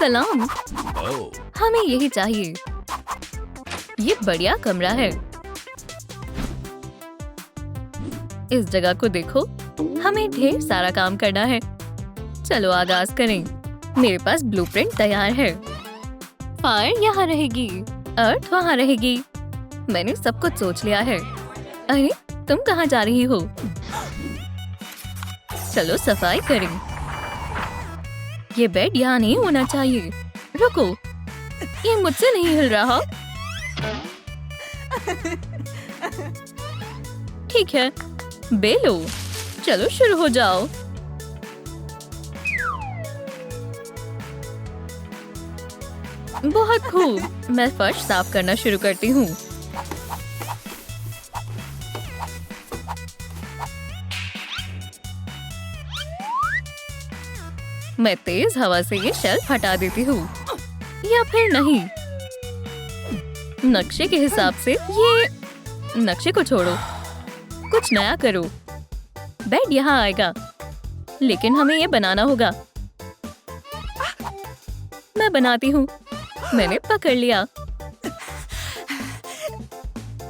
सलाम। हमें यही चाहिए। ये बढ़िया कमरा है। इस जगह को देखो। हमें ढेर सारा काम करना है। चलो आगाज करें। मेरे पास ब्लूप्रिंट तैयार है। फायर यहाँ रहेगी, अर्थ वहाँ रहेगी। मैंने सब कुछ सोच लिया है। अरे तुम कहाँ जा रही हो? चलो सफाई करें। ये बेड यहाँ नहीं होना चाहिए। रुको, ये मुझसे नहीं हिल रहा। ठीक है, बेलो। चलो शुरू हो जाओ। बहुत खूब। मैं फर्श साफ करना शुरू करती हूँ। मैं तेज हवा से ये शेल्फ हटा देती हूँ, या फिर नहीं। नक्शे के हिसाब से ये नक्शे को छोड़ो, कुछ नया करो। बेड यहाँ आएगा, लेकिन हमें ये बनाना होगा। मैं बनाती हूँ। मैंने पकड़ लिया।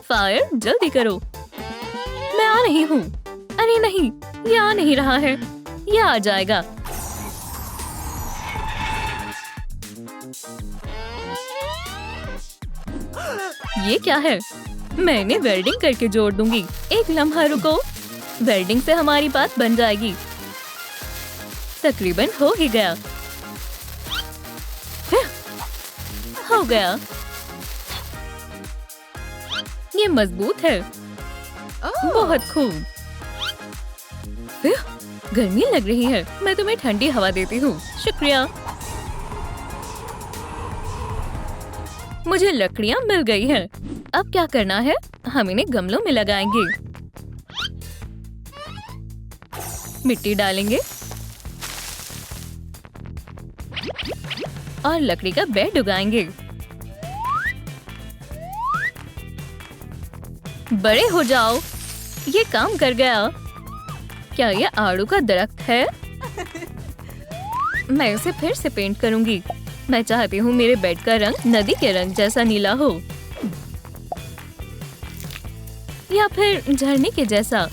फायर जल्दी करो। मैं आ रही हूँ। अरे नहीं, ये आ नहीं रहा है। ये आ जाएगा। ये क्या है? मैं इन्हें वेल्डिंग करके जोड़ दूंगी। एक लम्हा रुको। वेल्डिंग से हमारी बात बन जाएगी। तकरीबन हो ही गया। हो गया। ये मजबूत है। बहुत खूब। गर्मी लग रही है। मैं तुम्हें ठंडी हवा देती हूँ। शुक्रिया। मुझे लकड़ियाँ मिल गई हैं। अब क्या करना है? हम इन्हें गमलों में लगाएंगे। मिट्टी डालेंगे और लकड़ी का बेड उगाएंगे। बड़े हो जाओ। ये काम कर गया। क्या ये आड़ू का दरख्त है? मैं इसे फिर से पेंट करूंगी। मैं चाहती हूँ मेरे बेड का रंग नदी के रंग जैसा नीला हो, या फिर झरने के जैसा।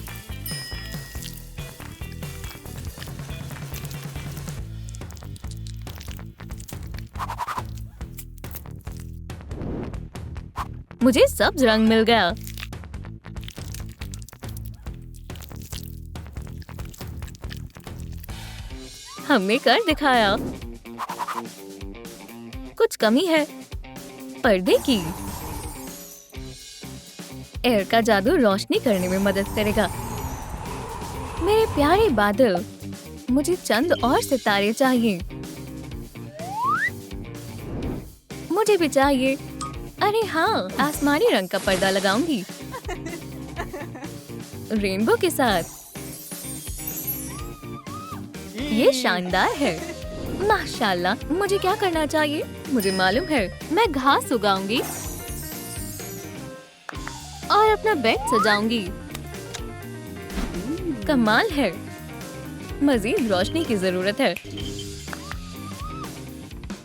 मुझे सब्ज रंग मिल गया। हमने कर दिखाया। कुछ कमी है पर्दे की। एयर का जादू रोशनी करने में मदद करेगा। मेरे प्यारे बादल, मुझे चंद और सितारे चाहिए। मुझे भी चाहिए। अरे हाँ, आसमानी रंग का पर्दा लगाऊंगी रेनबो के साथ। ये शानदार है। माशाल्लाह। मुझे क्या करना चाहिए? मुझे मालूम है। मैं घास उगाऊंगी और अपना बेड सजाऊंगी। कमाल है। मजीद रोशनी की जरूरत है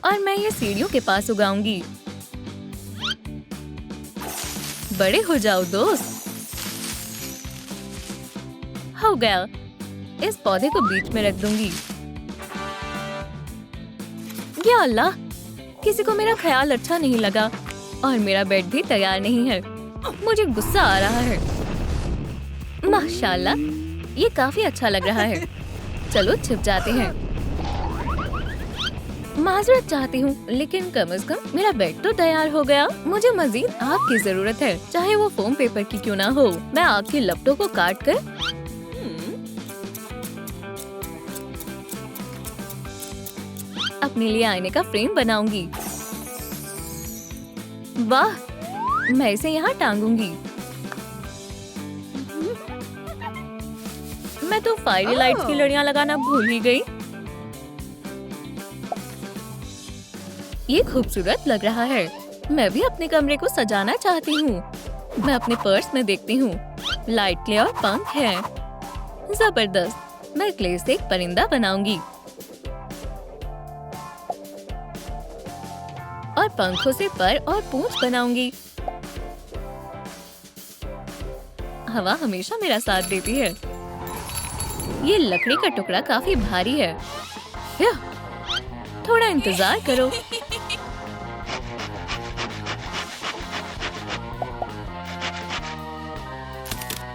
और मैं ये सीढ़ियों के पास उगाऊंगी। बड़े हो जाओ दोस्त। हो गया। इस पौधे को बीच में रख दूंगी। या अल्लाह, किसी को मेरा ख्याल अच्छा नहीं लगा और मेरा बेड भी तैयार नहीं है। मुझे गुस्सा आ रहा है। माशाल्लाह, ये काफी अच्छा लग रहा है। चलो छिप जाते हैं। माजरत चाहती हूँ, लेकिन कम से कम मेरा बेड तो तैयार हो गया। मुझे मजीद आग की जरूरत है, चाहे वो फोम पेपर की क्यों ना हो। मैं आग की लपटों को काट कर अपने लिए आईने का फ्रेम बनाऊंगी। वाह, मैं इसे यहाँ टांगूंगी। मैं तो फायरी लाइट्स की लड़ियाँ लगाना भूल ही गई। ये खूबसूरत लग रहा है। मैं भी अपने कमरे को सजाना चाहती हूँ। मैं अपने पर्स में देखती हूँ। लाइट क्ले और पंख हैं। जबरदस्त। मैं क्ले से एक परिंदा बनाऊंगी। और पंखों से पर और पूंछ बनाऊंगी। हवा हमेशा मेरा साथ देती है। ये लकड़ी का टुकड़ा काफी भारी है। थोड़ा इंतजार करो।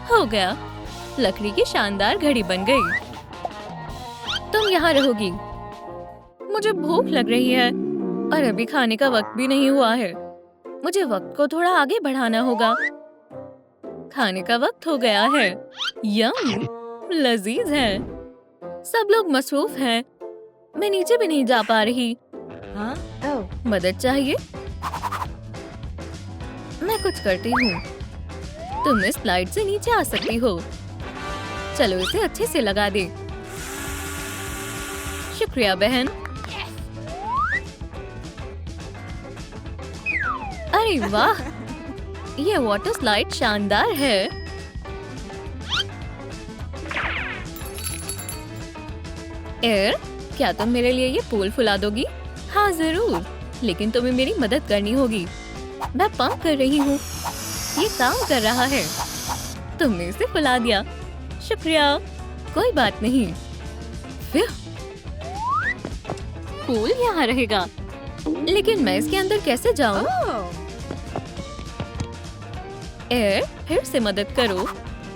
हो गया, लकड़ी की शानदार घड़ी बन गई। तुम यहाँ रहोगी। मुझे भूख लग रही है और अभी खाने का वक्त भी नहीं हुआ है। मुझे वक्त को थोड़ा आगे बढ़ाना होगा। खाने का वक्त हो गया है। यम, लजीज है। सब लोग मसरूफ हैं। मैं नीचे भी नहीं जा पा रही। हाँ? मदद चाहिए? मैं कुछ करती हूँ। तुम इस स्लाइड से नीचे आ सकती हो। चलो इसे अच्छे से लगा दे। शुक्रिया बहन। अरे वाह, ये वाटर स्लाइड शानदार है। एयर, क्या तुम मेरे लिए ये पूल फुला दोगी? हाँ जरूर, लेकिन तुम्हें मेरी मदद करनी होगी। मैं पंप कर रही हूँ। ये काम कर रहा है। तुमने इसे फुला दिया। शुक्रिया। कोई बात नहीं। पूल यहाँ रहेगा, लेकिन मैं इसके अंदर कैसे जाऊँ? एयर, फिर से मदद करो।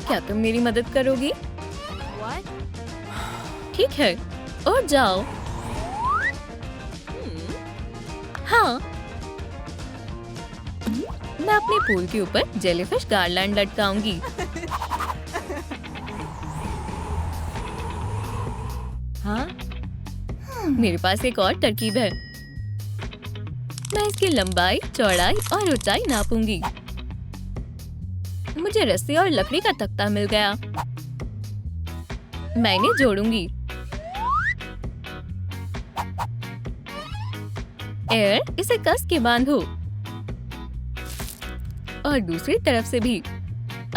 क्या तुम मेरी मदद करोगी? ठीक है, और जाओ। हाँ, मैं अपने पूल के ऊपर जेलीफिश गार्लैंड लटकाऊंगी। हाँ, मेरे पास एक और तरकीब है। मैं इसकी लंबाई, चौड़ाई और ऊंचाई नापूंगी। मुझे रस्सी और लकड़ी का तख्ता मिल गया। मैं इन्हें जोड़ूंगी। एयर, इसे कस के बांधो। और दूसरी तरफ से भी।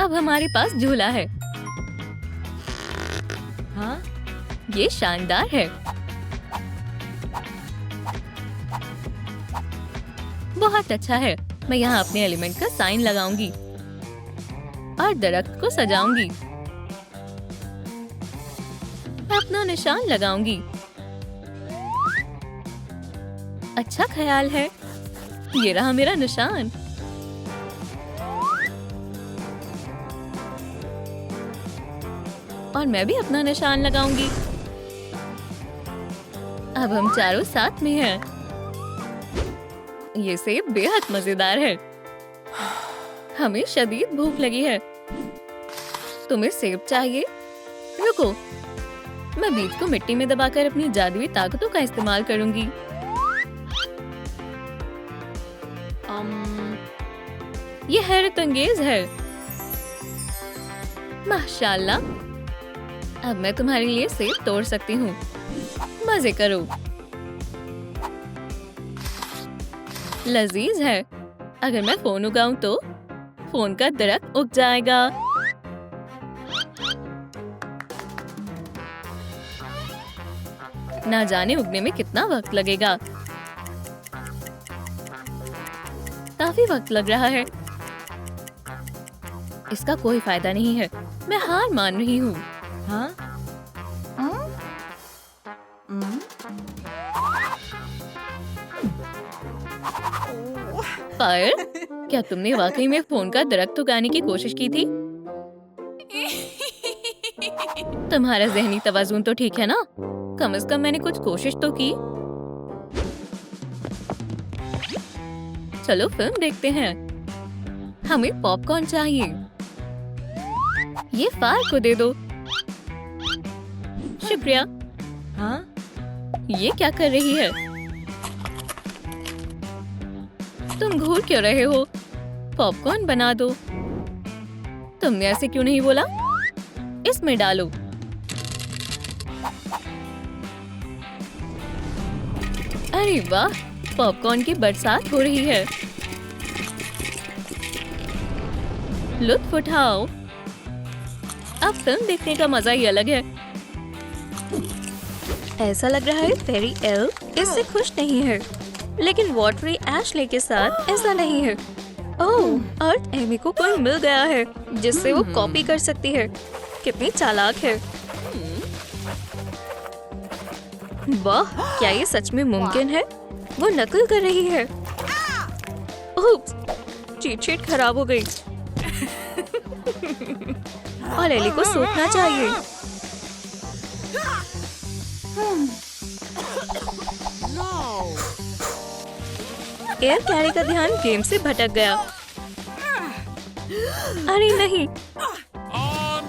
अब हमारे पास झूला है। हाँ, ये शानदार है। बहुत अच्छा है। मैं यहाँ अपने एलिमेंट का साइन लगाऊंगी और दरख्त को सजाऊंगी। मैं अपना निशान लगाऊंगी। अच्छा ख्याल है। ये रहा मेरा निशान। और मैं भी अपना निशान लगाऊंगी। अब हम चारों साथ में हैं। ये सेब बेहद मजेदार है। हमें शदीद भूख लगी है। तुम्हें सेब चाहिए? रुको, मैं बीज को मिट्टी में दबाकर अपनी जादुई ताकतों का इस्तेमाल करूंगी। ये हैरत अंगेज है। माशाल्लाह, अब मैं तुम्हारे लिए सेब तोड़ सकती हूँ। मजे करो। लजीज है। अगर मैं फोन उगाऊं तो फोन का दरख्त उग जाएगा। ना जाने उगने में कितना वक्त लगेगा। काफी वक्त लग रहा है। इसका कोई फायदा नहीं है। मैं हार मान रही हूँ। हाँ? फायर, क्या तुमने वाकई में फोन का दरख्त उगाने की कोशिश की थी? तुम्हारा ज़हनी तवाज़ुन तो ठीक है ना? कम से कम मैंने कुछ कोशिश तो की। चलो फिल्म देखते हैं। हमें पॉपकॉर्न चाहिए। ये फायर को दे दो। शुक्रिया। हाँ? ये क्या कर रही है? तुम घूर क्यों रहे हो? पॉपकॉर्न बना दो। तुमने ऐसे क्यों नहीं बोला? इसमें डालो। अरे वाह, पॉपकॉर्न की बरसात हो रही है। लुत्फ उठाओ। अब फिल्म देखने का मजा ही अलग है। ऐसा लग रहा है फेरी एल्फ इससे खुश नहीं है। लेकिन वाटरी एशले के साथ ऐसा नहीं है। ओह, अर्थ एमी को कोई मिल गया है जिससे वो कॉपी कर सकती है। कितनी चालाक है। वाह, क्या ये सच में मुमकिन है? वो नकल कर रही है। ओप्स, चीट शीट खराब हो गई। और एली को सूखना चाहिए। एयर कैरी का ध्यान गेम से भटक गया। अरे नहीं,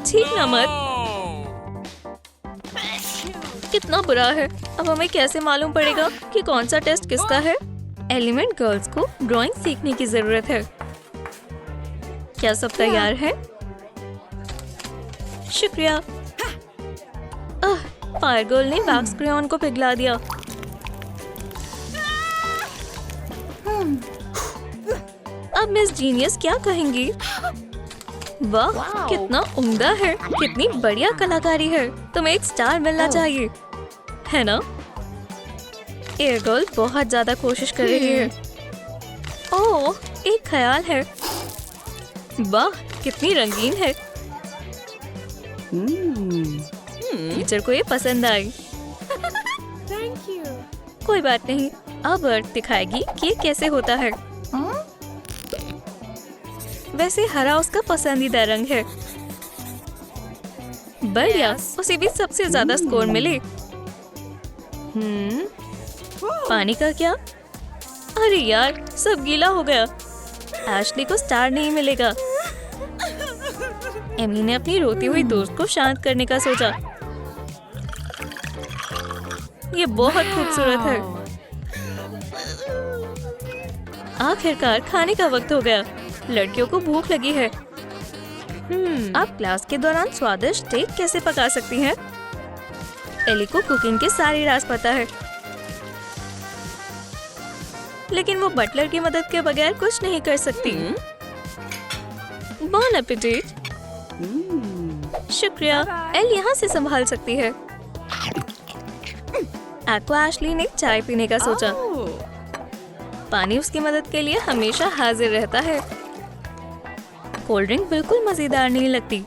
छींकना मत। कितना बुरा है। अब हमें कैसे मालूम पड़ेगा कि कौन सा टेस्ट किसका है? एलिमेंट गर्ल्स को ड्राइंग सीखने की जरूरत है। क्या सब तैयार है? शुक्रिया। फायर गर्ल ने वैक्स क्रेयॉन को पिघला दिया। अब मिस जीनियस क्या कहेंगी? वाह, कितना उम्दा है। कितनी बढ़िया कलाकारी है। तुम्हें एक स्टार मिलना चाहिए, है ना? एयर गर्ल बहुत ज्यादा कोशिश कर रही है। ओह, एक ख्याल है। वाह, कितनी रंगीन है। टीचर को ये पसंद आई। Thank you. कोई बात नहीं, अब अर्थ दिखाएगी कि ये कैसे होता है। वैसे हरा उसका पसंदीदा रंग है। बढ़िया, उसे भी सबसे ज्यादा स्कोर मिले। पानी का क्या? अरे यार, सब गीला हो गया। एशली को स्टार नहीं मिलेगा। एमी ने अपनी रोती हुई दोस्त को शांत करने का सोचा। ये बहुत खूबसूरत है। आखिरकार खाने का वक्त हो गया। लड़कियों को भूख लगी है। आप क्लास के दौरान स्वादिष्ट केक कैसे पका सकती हैं? एली को कुकिंग के सारे राज पता है, लेकिन वो बटलर की मदद के बगैर कुछ नहीं कर सकती। बॉन एपेटाइट। शुक्रिया। एल यहाँ से संभाल सकती है। एक्वा एशली ने चाय पीने का सोचा। पानी उसकी मदद के लिए हमेशा हाजिर रहता है। कोल्ड ड्रिंक बिल्कुल मजेदार नहीं लगती।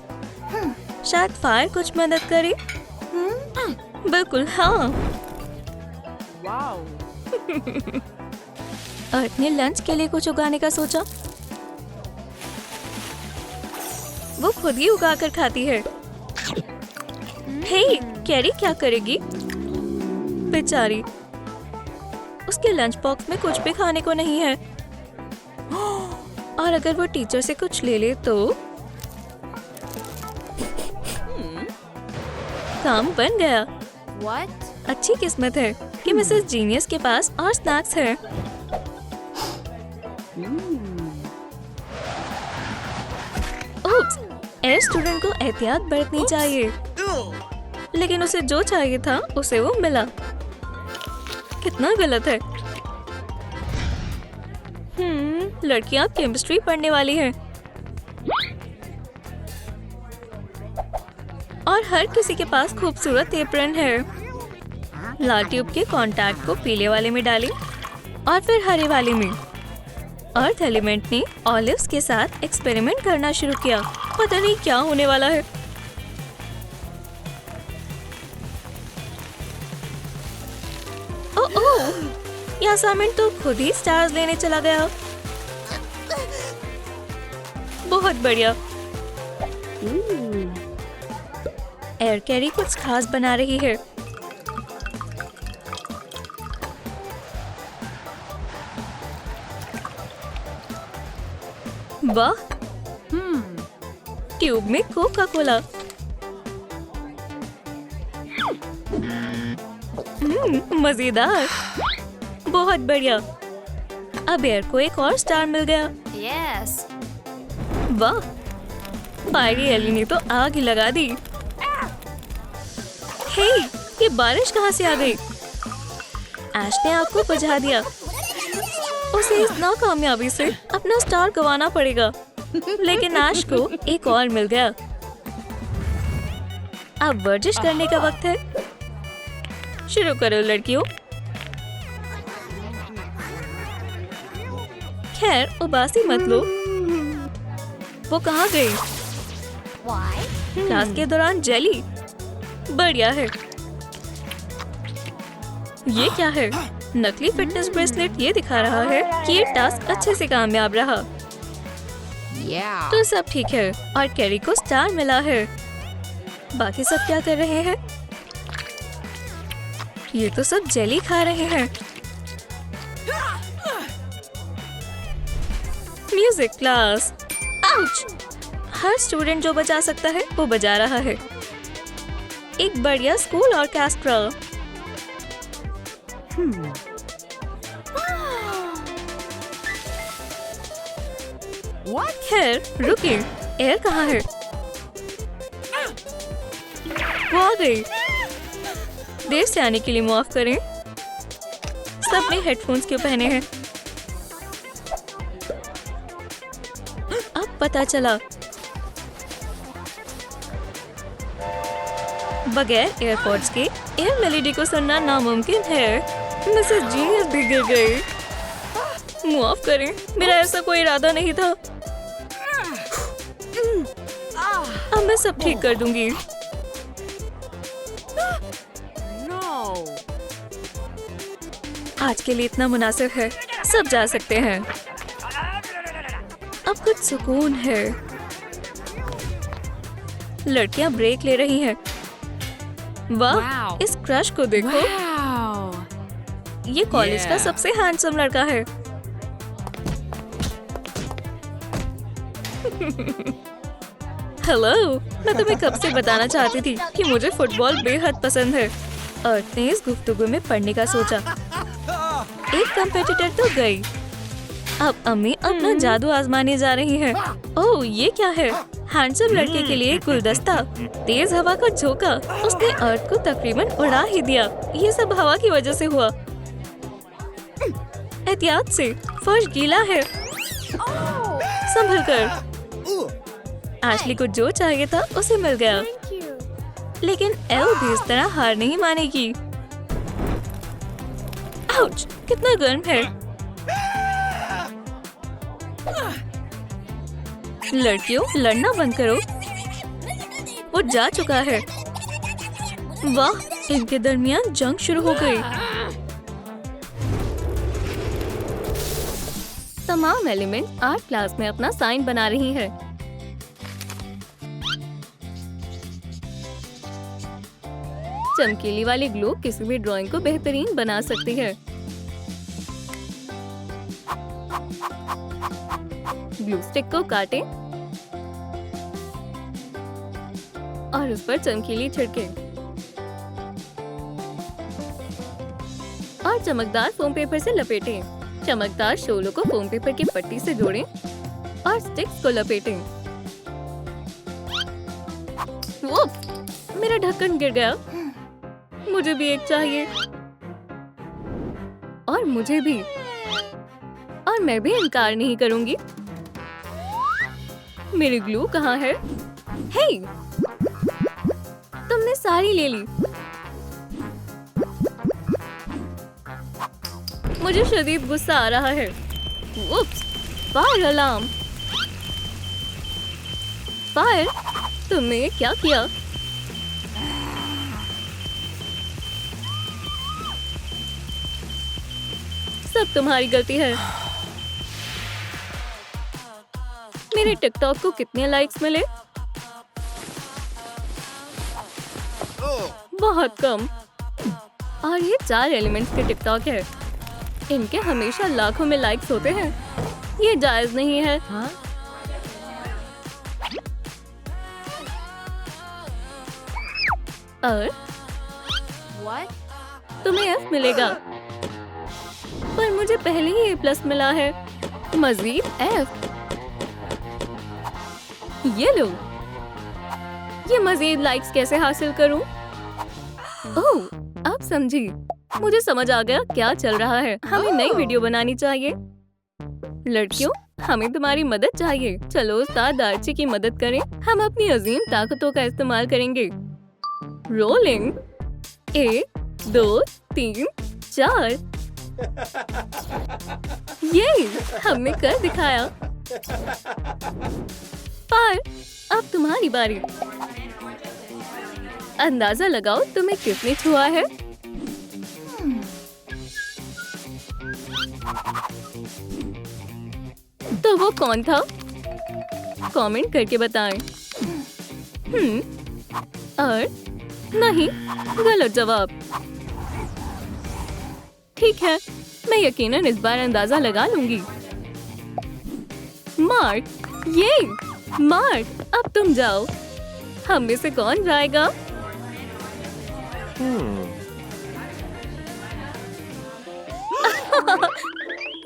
शायद फायर कुछ मदद करे। बिल्कुल हाँ। अर्थ ने लंच के लिए कुछ उगाने का सोचा। वो खुद ही उगा कर खाती है। हे, कैरी क्या करेगी? बेचारी, उसके लंच बॉक्स में कुछ भी खाने को नहीं है। और अगर वो टीचर से कुछ ले ले तो काम बन गया। What? अच्छी किस्मत है कि मिसेस जीनियस के पास और स्नैक्स है। ओप्स, एयर स्टूडेंट को एहतियात बरतनी चाहिए। लेकिन उसे जो चाहिए था उसे वो मिला। कितना गलत है। लड़कियां केमिस्ट्री पढ़ने वाली हैं। और हर किसी के पास खूबसूरत एप्रन है। लाल ट्यूब के कांटेक्ट को पीले वाले में डालें और फिर हरे वाले में। अर्थ एलिमेंट ने ऑलिव्स के साथ एक्सपेरिमेंट करना शुरू किया। पता नहीं क्या होने वाला है। ओह, ये असाइनमेंट तो खुद ही स्टार्स लेने चला गया। बहुत बढ़िया। एयर कैरी कुछ खास बना रही है। वाह, ट्यूब में कोका कोला। मजेदार। बहुत बढ़िया। अब एयर को एक और स्टार मिल गया। Yes. वाह, फायरी एली ने तो आग ही लगा दी। हे, ये बारिश कहाँ से आ गई? ऐश ने आग को बुझा दिया। उसे इस नाकामयाबी से अपना स्टार गंवाना पड़ेगा। लेकिन ऐश को एक और मिल गया। अब वर्जिश करने का वक्त है। शुरू करो लड़कियों। खैर उबासी मत लो। वो कहाँ गई? Why? क्लास के दौरान जेली, बढ़िया है। ये क्या है? नकली फिटनेस ब्रेसलेट ये दिखा रहा है कि ये टास्क अच्छे से कामयाब रहा। Yeah. तो सब ठीक है और कैरी को स्टार मिला है। बाकी सब क्या कर रहे हैं? ये तो सब जेली खा रहे हैं। Music class. आउच! हर स्टूडेंट जो बजा सकता है वो बजा रहा है। एक बढ़िया स्कूल ऑर्केस्ट्रा। What? खैर रुकिए, एयर कहाँ है? वो आ गई। देर से आने के लिए माफ करें। सबने हेडफोन्स क्यों पहने हैं? अब पता चला। बगैर एयरपोर्ट्स के एयर मेलोडी को सुनना नामुमकिन है। मिसेस जीनियस भी गिर गई। माफ करें, मेरा ऐसा कोई इरादा नहीं था। अब मैं सब ठीक कर दूंगी। No. आज के लिए इतना मुनासिब है, सब जा सकते हैं। अब कुछ सुकून है। लड़कियां ब्रेक ले रही हैं। वाह, Wow. इस क्रश को देखो। Wow. ये कॉलेज का Yeah. सबसे हैंडसम लड़का है। हेलो, मैं तुम्हें कब से बताना चाहती थी कि मुझे फुटबॉल बेहद पसंद है। अर्थ ने इस गुफ्तगू में पढ़ने का सोचा। एक कंपेटिटर तो गई। अब अम्मी अपना जादू आजमाने जा रही हैं। ओह, ये क्या है? हैंडसम लड़के के लिए एक गुलदस्ता। तेज हवा का झोंका उसने अर्थ को तकरीबन उड़ा ही दिया। ये सब हवा की वजह से हुआ। एहतियात से, फर्श गीला है। संभल कर। एशली को जो चाहिए था उसे मिल गया। Thank you. लेकिन एल भी इस तरह हार नहीं मानेगी। आउच! कितना गर्म है। लड़कियों, लड़ना बंद करो। वो जा चुका है। वाह, इनके दरमियान जंग शुरू हो गई। तमाम एलिमेंट आर्ट क्लास में अपना साइन बना रही है। चमकीली वाली ग्लू किसी भी ड्राइंग को बेहतरीन बना सकती है। ग्लू स्टिक को काटें और उस पर चमकीली छिड़कें और चमकदार फोम पेपर से लपेटें। चमकदार शोलों को फोम पेपर की पट्टी से जोड़ें और स्टिक्स को लपेटें। वो, मेरा ढक्कन गिर गया। मुझे भी एक चाहिए। और मुझे भी। और मैं भी इनकार नहीं करूंगी। मेरी ग्लू कहाँ है? हे! तुमने सारी ले ली। मुझे शदीद गुस्सा आ रहा है। उप्स! Fire alarm! फायर! तुमने ये क्या किया? सब तुम्हारी गलती है। मेरे टिकटॉक को कितने लाइक्स मिले? बहुत कम। और ये 4 एलिमेंट्स के टिकटॉक है। इनके हमेशा लाखों में लाइक्स होते हैं। ये जायज नहीं है। Huh? और What? तुम्हें F मिलेगा। पर मुझे पहले ही A+ मिला है। मजीद F। ये लो। ये मजीद लाइक्स कैसे हासिल करूं? ओह, अब समझी। मुझे समझ आ गया क्या चल रहा है। हमें नई वीडियो बनानी चाहिए। लड़कियों, हमें तुम्हारी मदद चाहिए। चलो उस्ताद आर्ची की मदद करें। हम अपनी अजीम ताकतों का इस्तेमाल करेंगे। रोलिंग। 1 2 3 4। ये हमने कर दिखाया। पर अब तुम्हारी बारी। अंदाजा लगाओ तुम्हें किसने छुआ है। तो वो कौन था? कमेंट करके बताएं। और नहीं, गलत जवाब। ठीक है, मैं यकीनन इस बार अंदाजा लगा लूंगी। मार्क, ये मार्क, अब तुम जाओ। हम में से कौन जाएगा?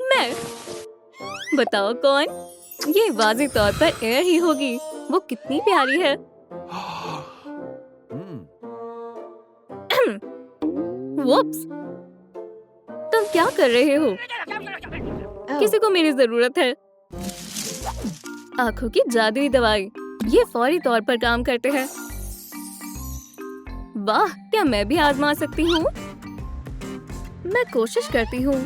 मैं। बताओ कौन? ये वाज़ेह तौर पर एयर ही होगी। वो कितनी प्यारी है। वुप्स, तुम क्या कर रहे हो? किसी को मेरी जरूरत है। आंखों की जादुई दवाई, ये फौरी तौर पर काम करते हैं। वाह, क्या मैं भी आजमा सकती हूँ? मैं कोशिश करती हूँ।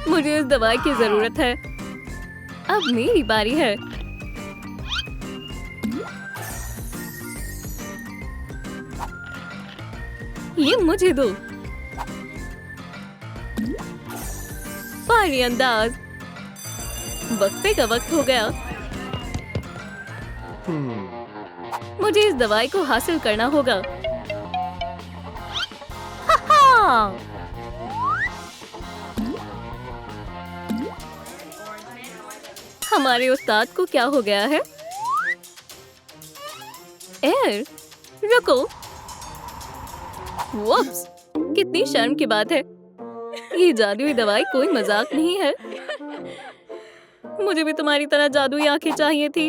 मुझे इस दवाई की जरूरत है। अब मेरी बारी है। ये मुझे दो। भारी अंदाज। वक्फे का वक्त हो गया। मुझे इस दवाई को हासिल करना होगा। हा! हमारे उस्ताद को क्या हो गया है? एयर, रुको। वुप्स, कितनी शर्म की बात है। ये जादुई दवाई कोई मजाक नहीं है। मुझे भी तुम्हारी तरह जादुई आंखें चाहिए थी।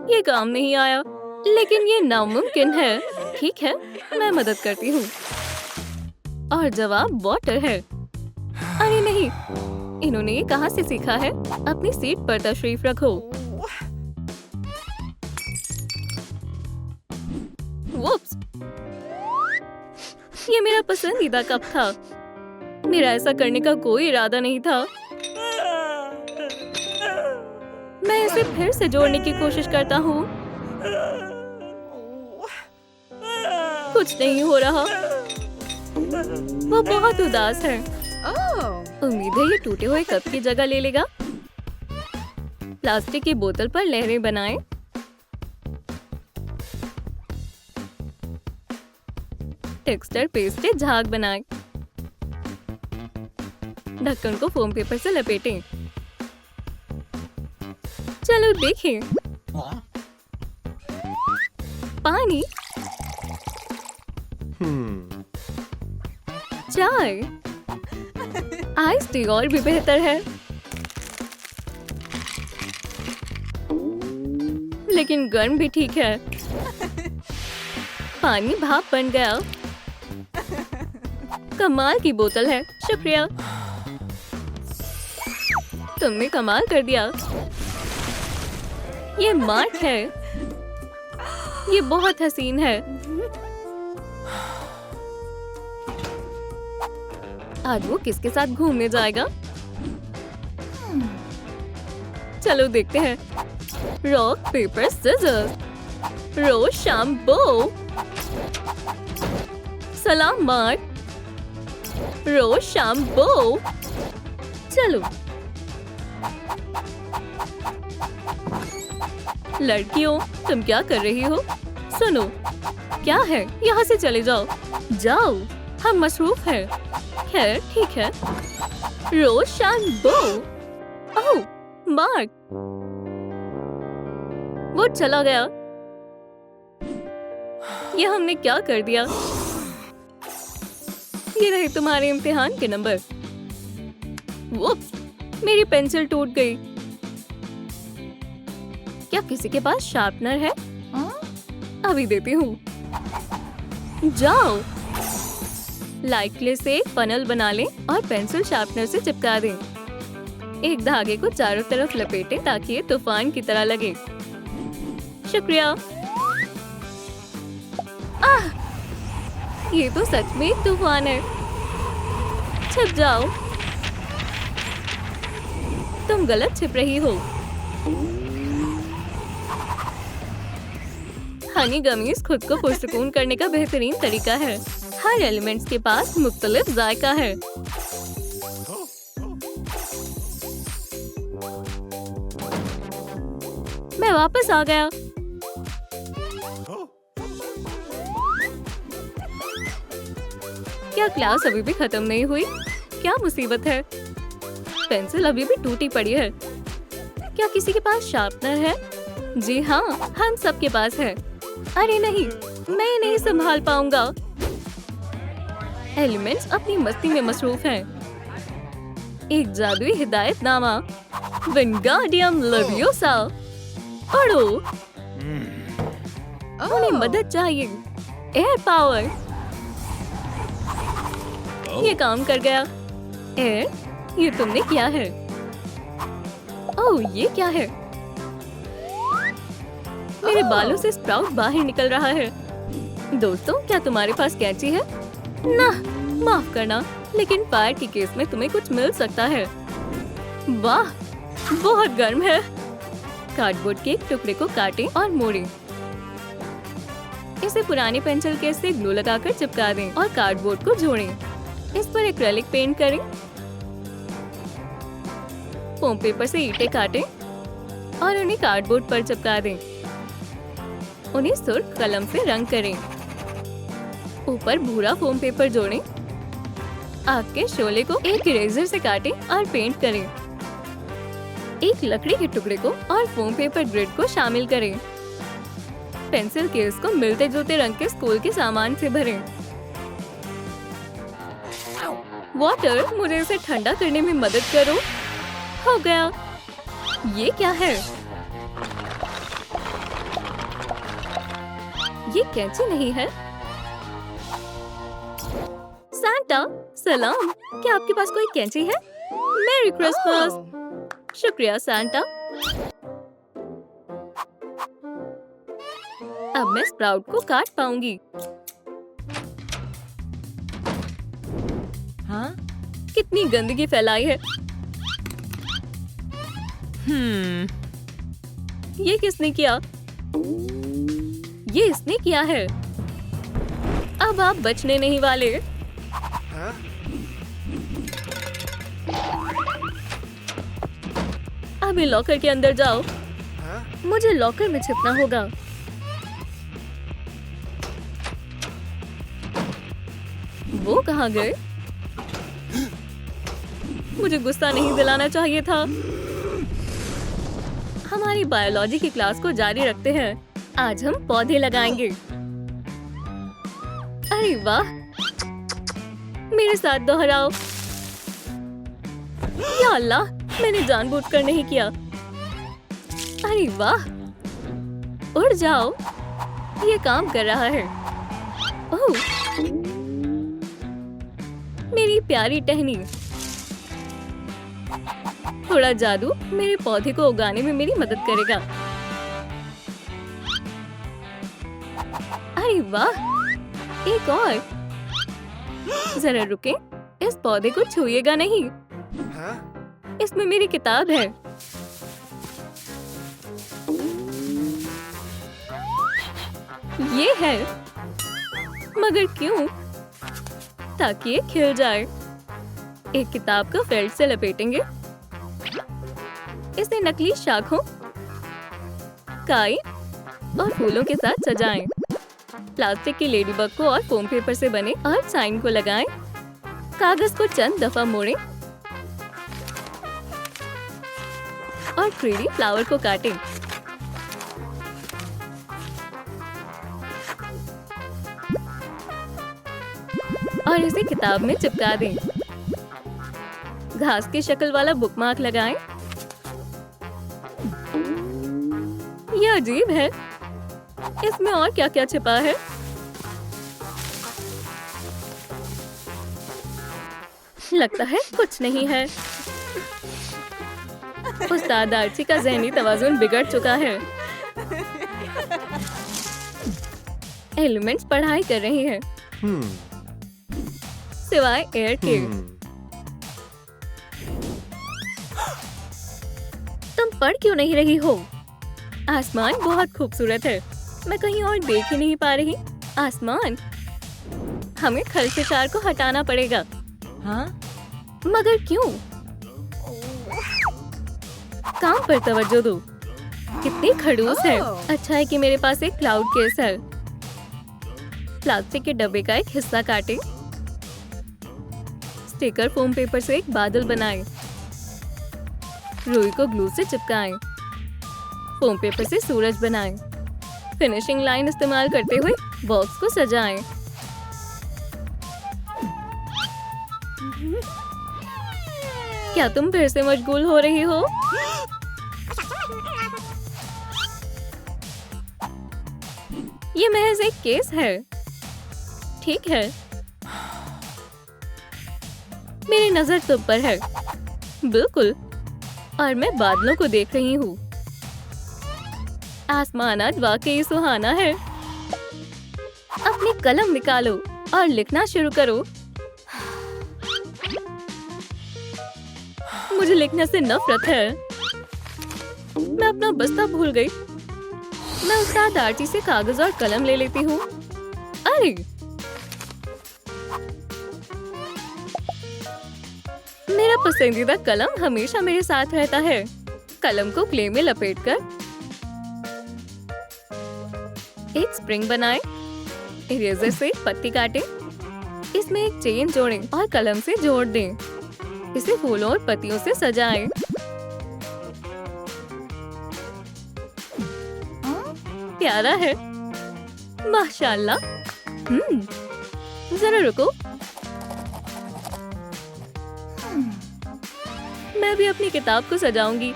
ये काम नहीं आया, लेकिन ये नामुमकिन है। ठीक है, मैं मदद करती हूँ। और जवाब वाटर है। अरे नहीं, इन्होंने ये कहाँ से सीखा है? अपनी सीट पर तशरीफ रखो। वुप्स, ये मेरा पसंदीदा कप था। मेरा ऐसा करने का कोई इरादा नहीं था। मैं इसे फिर से जोड़ने की कोशिश करता हूँ। कुछ नहीं हो रहा। वो बहुत उदास है। उम्मीद है ये टूटे हुए कप की जगह ले लेगा। प्लास्टिक की बोतल पर लहरें बनाएं। टेक्सचर पेस्ट से झाग बनाएं। ढक्कन को फोम पेपर से लपेटें। चलो देखें। पानी, चाय, आइस टी और भी बेहतर है। लेकिन गर्म भी ठीक है। पानी भाप बन गया। कमाल की बोतल है। शुक्रिया, तुमने कमाल कर दिया। ये मार्क है। ये बहुत हसीन है। आज वो किसके साथ घूमने जाएगा? चलो देखते हैं। Rock paper scissors. Rose shampoo. सलाम मार्क। Rose shampoo. चलो। लड़कियों, तुम क्या कर रही हो? सुनो, क्या है? यहाँ से चले जाओ। जाओ, हम मसरूफ हैं। खैर, ठीक है। रोज शैम्पू। ओह, मार्क, वो चला गया। ये हमने क्या कर दिया? ये रहे तुम्हारे इम्तिहान के नंबर। वुप्स, मेरी पेंसिल टूट गई। क्या किसी के पास शार्पनर है? अभी देती हूँ। जाओ। लाइटले से एक फनल बना लें और पेंसिल शार्पनर से चिपका दें। एक धागे को चारों तरफ लपेटें ताकि ये तूफान की तरह लगे। शुक्रिया। ये तो सच में एक तूफान है। छिप जाओ। तुम गलत छिप रही हो। हनी गमीज खुद को पुरसकून करने का बेहतरीन तरीका है। हर एलिमेंट्स के पास मुख्तलिफ जायका है। मैं वापस आ गया। क्या क्लास अभी भी खत्म नहीं हुई? क्या मुसीबत है? पेंसिल अभी भी टूटी पड़ी है। क्या किसी के पास शार्पनर है? जी हाँ, हम सबके पास है। अरे नहीं, मैं नहीं संभाल पाऊंगा। एलिमेंट्स अपनी मस्ती में मसरूफ हैं। एक जादुई हिदायतनामा, विंगार्डियम लेवियोसा। पढ़ो। उन्हें मदद चाहिए। Air power. ये काम कर गया। एयर, ये तुमने किया है। ओह, ये क्या है? मेरे बालों से स्प्राउट बाहर निकल रहा है। दोस्तों, क्या तुम्हारे पास कैंची है? ना, माफ करना, लेकिन फायर के केस में तुम्हें कुछ मिल सकता है। वाह, बहुत गर्म है। कार्डबोर्ड के एक टुकड़े को काटें और मोड़ें। इसे पुराने पेंसिल केस से ग्लू लगाकर चिपका दें और कार्डबोर्ड को जोड़ें। इस पर एक्रेलिक पेंट करें। फोम पेपर से ईंटें काटें और उन्हें कार्डबोर्ड पर चिपका दें। उन्हें सुर्ख कलम से रंग करें। ऊपर भूरा फोम पेपर जोड़ें। आग के शोले को एक इरेजर से काटें और पेंट करें। एक लकड़ी के टुकड़े को और फोम पेपर ग्रिड को शामिल करें। पेंसिल केस को मिलते जुलते रंग के स्कूल के सामान से भरें। वाटर, मुझे इसे ठंडा करने में मदद करो। हो गया। ये क्या है? ये कैंची नहीं है। सांता, सलाम। क्या आपके पास कोई कैंची है? मेरी क्रिसमस। शुक्रिया सांता। अब मैं स्प्राउट को काट पाऊंगी। हाँ? कितनी गंदगी फैलाई है। ये किसने किया? ये इसने किया है। अब आप बचने नहीं वाले। अभी लॉकर के अंदर जाओ। मुझे लॉकर में छिपना होगा। वो कहाँ गए? मुझे गुस्सा नहीं दिलाना चाहिए था। हमारी बायोलॉजी की क्लास को जारी रखते हैं। आज हम पौधे लगाएंगे। अरे वाह, मेरे साथ दोहराओ। या अल्लाह, मैंने जानबूझकर नहीं किया। अरे वाह, उड़ जाओ। ये काम कर रहा है। ओह, मेरी प्यारी टहनी। थोड़ा जादू मेरे पौधे को उगाने में मेरी मदद करेगा। अरे वाह, एक और। जरा रुकें, इस पौधे को छूइएगा नहीं। इसमें मेरी किताब है। ये है, मगर क्यों? ताकि ये खिल जाए। एक किताब को फेल्ट से लपेटेंगे। इसे नकली शाखों, काई और फूलों के साथ सजाएं। प्लास्टिक की लेडीबग को और फोम पेपर से बने और साइन को लगाएं। कागज को चंद दफा मोड़ें और 3D फ्लावर को काटें। और इसे किताब में चिपका दें। घास की शक्ल वाला बुकमार्क लगाएं। यह अजीब है। इसमें और क्या-क्या छिपा है? लगता है कुछ नहीं है। उस्ताद आर्ची का ज़हनी तवाज़ुन बिगड़ चुका है। एलिमेंट्स पढ़ाई कर रही हैं। सिवाय एयर के। तुम पढ़ क्यों नहीं रही हो? आसमान बहुत खूबसूरत है। मैं कहीं और देख ही नहीं पा रही। आसमान, हमें खरशेशार को हटाना पड़ेगा। हाँ? मगर क्यों? काम पर तवज्जो दो। कितनी खड़ूस है। अच्छा है कि मेरे पास एक क्लाउड केस है। प्लास्टिक के डब्बे का एक हिस्सा काटे। स्टिकर फोम पेपर से एक बादल बनाए। रुई को ग्लू से चिपकाएं। फोम पेपर से सूरज बनाएं। फिनिशिंग लाइन इस्तेमाल करते हुए बॉक्स को सजाएं। क्या तुम फिर से मशगूल हो रही हो? ये महज एक केस है। ठीक है, मेरी नजर तुम पर है। बिल्कुल, और मैं बादलों को देख रही हूँ। आसमान आज वाकई सुहाना है। अपनी कलम निकालो और लिखना शुरू करो। मुझे लिखने से नफरत है। मैं अपना बस्ता भूल गई। मैं उस्ताद आर्ची से कागज और कलम ले लेती हूँ। अरे, मेरा पसंदीदा कलम हमेशा मेरे साथ रहता है। कलम को क्ले में लपेटकर एक स्प्रिंग बनाएं। इरेजर से पत्ती काटें। इसमें एक चेन जोड़ें और कलम से जोड़ दें। इसे फूलों और पत्तियों से सजाएं। प्यारा है। माशाल्लाह। जरा रुको। मैं भी अपनी किताब को सजाऊंगी।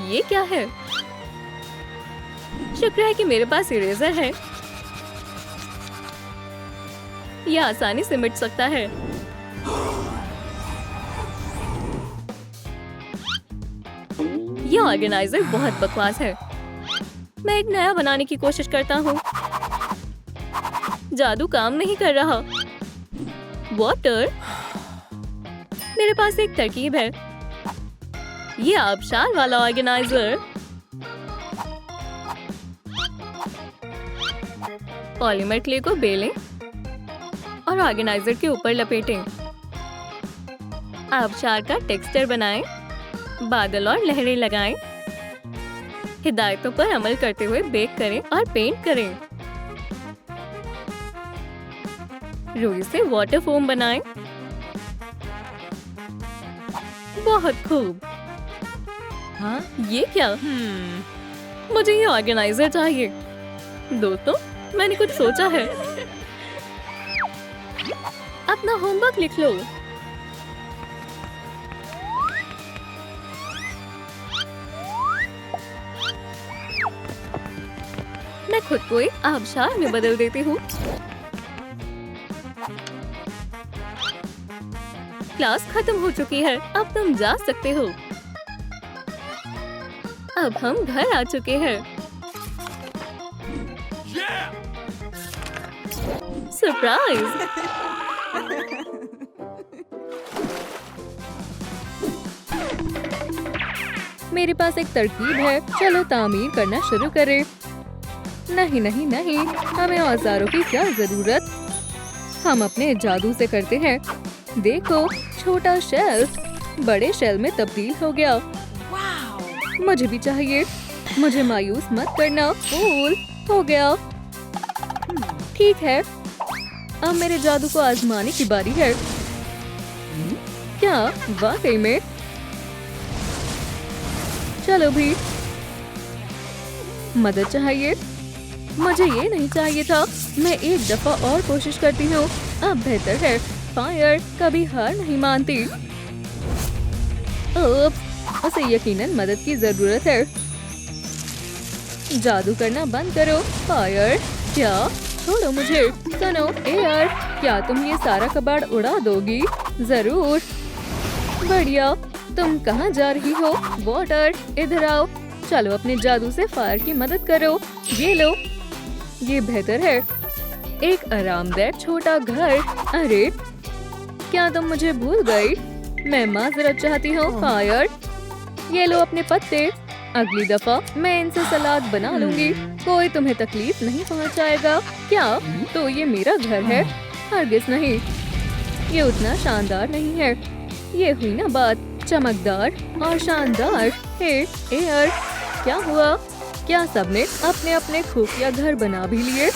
ये क्या है? शुक्र है कि मेरे पास इरेजर है। यह आसानी से मिट सकता है। यह ऑर्गेनाइजर बहुत बकवास है। मैं एक नया बनाने की कोशिश करता हूँ। जादू काम नहीं कर रहा। वाटर, मेरे पास एक तरकीब है। ये आबशार वाला ऑर्गेनाइजर। पॉलीमर क्ले को बेलें और ऑर्गेनाइजर के ऊपर लपेटें। आबशार का टेक्सचर बनाएं। बादल और लहरें लगाएं। हिदायतों पर अमल करते हुए बेक करें और पेंट करें। रुई से वाटर फोम बनाएं। बहुत खूब। हाँ? ये क्या? मुझे ये ऑर्गेनाइजर चाहिए। दोस्तों, मैंने कुछ सोचा है। अपना होमवर्क लिख लो। मैं खुद को एक आबशार में बदल देती हूँ। क्लास खत्म हो चुकी है। अब तुम जा सकते हो। अब हम घर आ चुके हैं। सरप्राइज! मेरे पास एक तरकीब है। चलो तामीर करना शुरू करें। नहीं नहीं नहीं, हमें औजारों की क्या जरूरत। हम अपने जादू से करते हैं। देखो, छोटा शेल्फ बड़े शेल में तब्दील हो गया। मुझे भी चाहिए। मुझे मायूस मत करना। फूल हो गया। ठीक है, अब मेरे जादू को आजमाने की बारी है। क्या वाकई में? चलो भी। मदद चाहिए? मुझे ये नहीं चाहिए था। मैं एक दफा और कोशिश करती हूँ। अब बेहतर है। फायर कभी हार नहीं मानती। उसे यकीनन मदद की जरूरत है। जादू करना बंद करो। फायर, क्या? छोड़ो मुझे। सुनो एयर, क्या तुम ये सारा कबाड़ उड़ा दोगी? जरूर। बढ़िया। तुम कहाँ जा रही हो? वाटर, इधर आओ। चलो अपने जादू से फायर की मदद करो। ये लो, ये बेहतर है। एक आरामदायक छोटा घर। अरे क्या तुम मुझे भूल गई? मैं माजरत चाहती हूँ फायर। ये लो अपने पत्ते। अगली दफा मैं इनसे सलाद बना लूंगी। कोई तुम्हें तकलीफ नहीं पहुँचाएगा। क्या तो ये मेरा घर है? हरगिज नहीं, ये उतना शानदार नहीं है। ये हुई ना बात, चमकदार और शानदार। हे एयर, क्या हुआ? क्या सबने अपने अपने खुफिया घर बना भी लिए?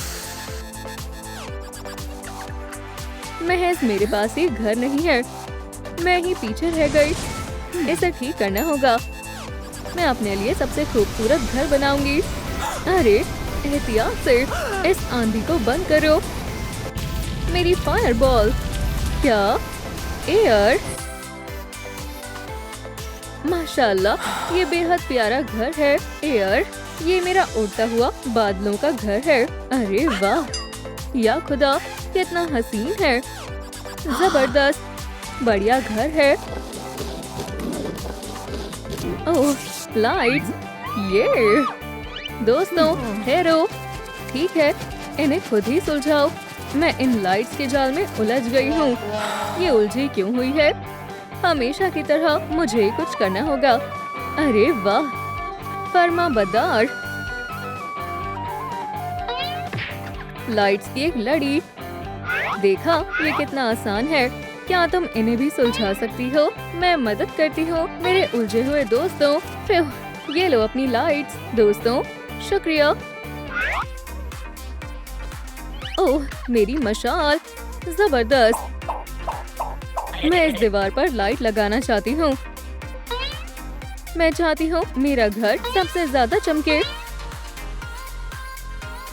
महज मेरे पास एक घर नहीं है, मैं ही पीछे रह गई। इसे ठीक करना होगा। मैं अपने लिए सबसे खूबसूरत घर बनाऊंगी। अरे एहतियात से, इस आंधी को बंद करो। मेरी फायरबॉल। क्या एयर? माशाल्लाह, ये बेहद प्यारा घर है एयर। ये मेरा उड़ता हुआ बादलों का घर है। अरे वाह, या खुदा, कितना हसीन है। जबरदस्त, बढ़िया घर है। ओह लाइट्स, ये दोस्तों ठहरो। ठीक है, इन्हें खुद ही सुलझाओ। मैं इन लाइट्स के जाल में उलझ गई हूँ। ये उलझी क्यों हुई है? हमेशा की तरह मुझे ही कुछ करना होगा। अरे वाह, फर्माबरदार। लाइट्स की एक लड़ी। देखा, ये कितना आसान है। क्या तुम इन्हें भी सुलझा सकती हो? मैं मदद करती हूँ मेरे उलझे हुए दोस्तों। फिर ये लो अपनी लाइट्स दोस्तों। शुक्रिया। ओह मेरी मशाल, जबरदस्त। मैं इस दीवार पर लाइट लगाना चाहती हूँ। मैं चाहती हूँ मेरा घर सबसे ज्यादा चमके।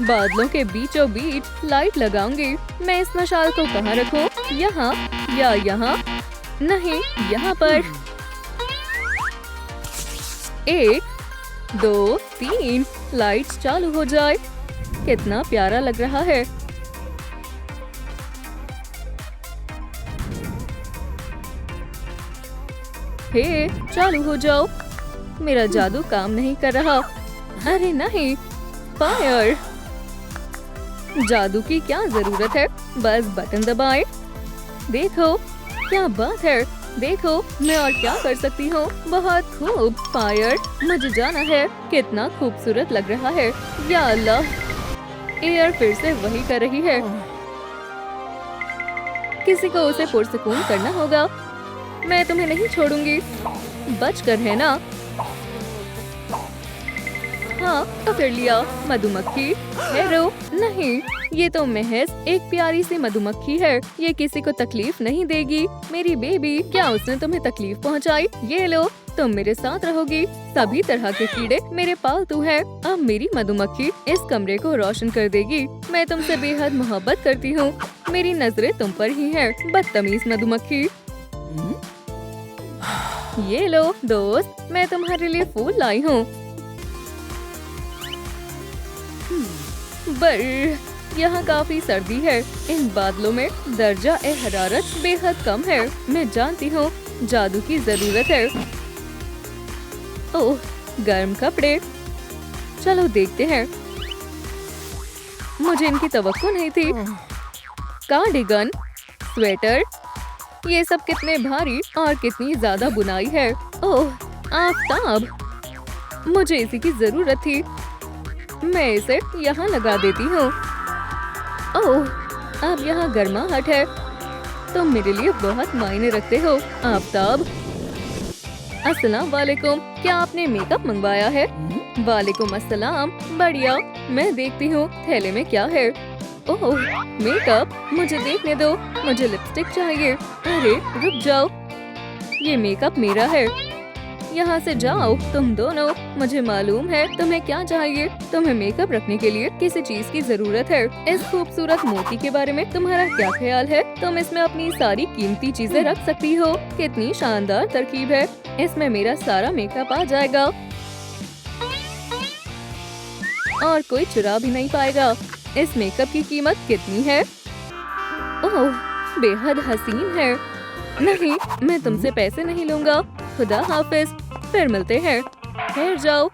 बादलों के बीचों बीच लाइट लगाऊंगी। मैं इस मशाल को कहाँ रखूं? यहाँ या यहाँ? नहीं, यहाँ पर। 1 2 3 लाइट्स चालू हो जाए। कितना प्यारा लग रहा है। हे, चालू हो जाओ। मेरा जादू काम नहीं कर रहा। अरे नहीं, फायर। जादू की क्या जरूरत है, बस बटन दबाएं। देखो क्या बात है। देखो मैं और क्या कर सकती हूँ। बहुत खूब फायर, मुझे जाना है। कितना खूबसूरत लग रहा है। या अल्लाह, एयर फिर से वही कर रही है। किसी को उसे पुरसुकून करना होगा। मैं तुम्हें नहीं छोड़ूंगी। बचकर है ना? हाँ, पकड़ लिया। मधुमक्खी ठहरो। नहीं, ये तो महज एक प्यारी सी मधुमक्खी है। ये किसी को तकलीफ नहीं देगी। मेरी बेबी, क्या उसने तुम्हें तकलीफ पहुंचाई? ये लो, तुम मेरे साथ रहोगी। सभी तरह के कीड़े मेरे पालतू हैं। अब मेरी मधुमक्खी इस कमरे को रोशन कर देगी। मैं तुमसे बेहद मोहब्बत करती हूँ। मेरी नजरें तुम पर ही हैं, बदतमीज मधुमक्खी। ये लो दोस्त, मैं तुम्हारे लिए फूल लाई हूँ। बर यहाँ काफी सर्दी है। इन बादलों में दर्जा ए हरारत बेहद कम है। मैं जानती हूँ जादू की जरूरत है। ओह, गर्म कपड़े। चलो देखते हैं। मुझे इनकी तवक्को नहीं थी। कार्डिगन, स्वेटर, ये सब कितने भारी और कितनी ज्यादा बुनाई है। ओह, आफताब, मुझे इसी की जरूरत थी। मैं इसे यहाँ लगा देती हूँ। ओह, अब यहाँ गर्माहट है। तुम मेरे लिए बहुत मायने रखते हो आफताब। अस्सलाम वालेकुम, क्या आपने मेकअप मंगवाया है? वालेकुम अस्सलाम, बढ़िया। मैं देखती हूँ थैले में क्या है। ओह, मेकअप, मुझे देखने दो। मुझे लिपस्टिक चाहिए। अरे रुक जाओ, ये मेकअप मेरा है। यहाँ से जाओ तुम दोनों। मुझे मालूम है तुम्हें क्या चाहिए। तुम्हें मेकअप रखने के लिए किसी चीज की जरूरत है। इस खूबसूरत मोती के बारे में तुम्हारा क्या ख्याल है? तुम इसमें अपनी सारी कीमती चीजें रख सकती हो। कितनी शानदार तरकीब है। इसमें मेरा सारा मेकअप आ जाएगा और कोई चुरा भी नहीं पाएगा। इस मेकअप की कीमत कितनी है? ओह, बेहद हसीन है। नहीं, मैं तुमसे पैसे नहीं लूंगा। खुदा हाफिज, फिर मिलते हैं। ठहर जाओ।